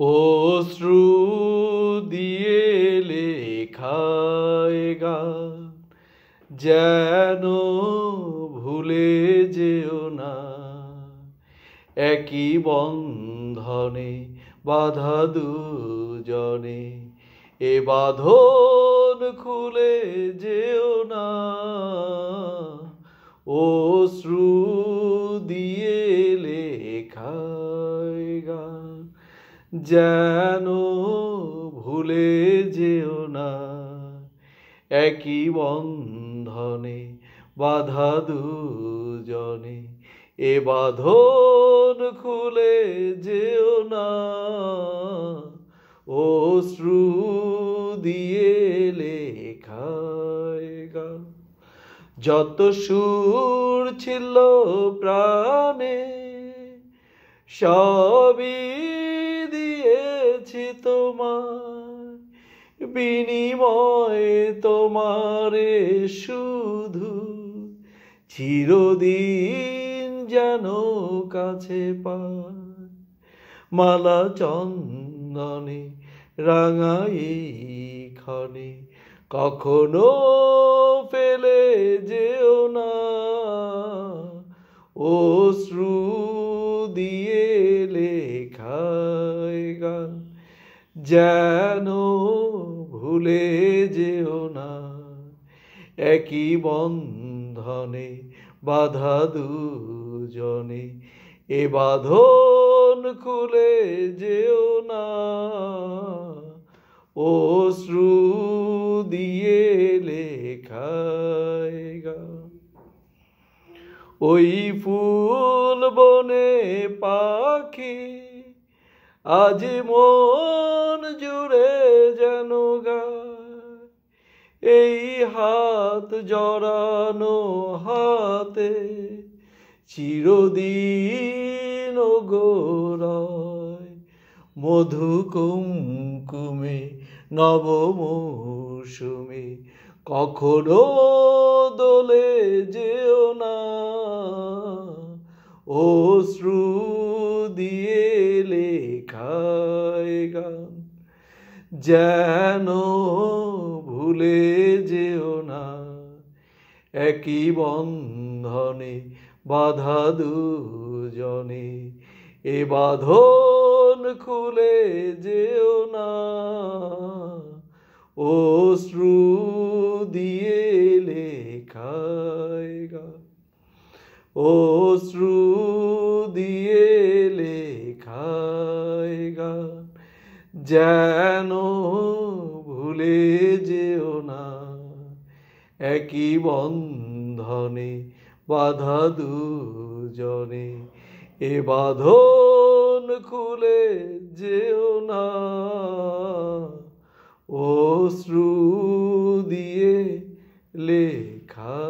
অশ্রু দিয়ে লেখায় গান যেন ভুলে যেও না। একই বন্ধনে বাঁধা দুজনে, এ বাঁধন খুলে যেও না। অশ্রু দিয়ে লেখায় গান যেন ভুলে যেও না। একই বন্ধনে বাঁধা দুজনে, এ বাঁধন খুলে যেও না। অশ্রু দিয়ে লেখায় গান যত সুর ছিল প্রাণে, সবই দিয়েছি তোমায় বিনিময়ে। তোমারে শুধু চিরদিন যেন কাছে পায়। মালা চন্দনে রাঙাই ক্ষণে কখনো ফেলে যেও না। অশ্রু দিয়ে লেখায় গান যেন ভুলে যেও না। একই বন্ধনে বাঁধা দুজনে, এ বাঁধন খুলে যেও না। অশ্রু দিয়ে লেখায় গান ওই ফুল বনে পাখি আজ মন জুড়ে যেন গায়। এই হাত জড়ানো হাতে চিরদিন গোরায়। মধু কুমকুমে নব মৌসুমে কখনো দোলে যেও না। অশ্রু দিয়ে লেখায় গান যেন ভুলে যেও না। একই বন্ধনে বাঁধা দুজনে, এ বাঁধন খুলে যেও না। অশ্রু দিয়ে লেখায় গান অশ্রু দিয়ে লেখায় গান যেন ভুলে যেও না। একই বন্ধনে বাঁধা দুজনে, এ বাঁধন খুলে যেও না। অশ্রু দিয়ে লেখা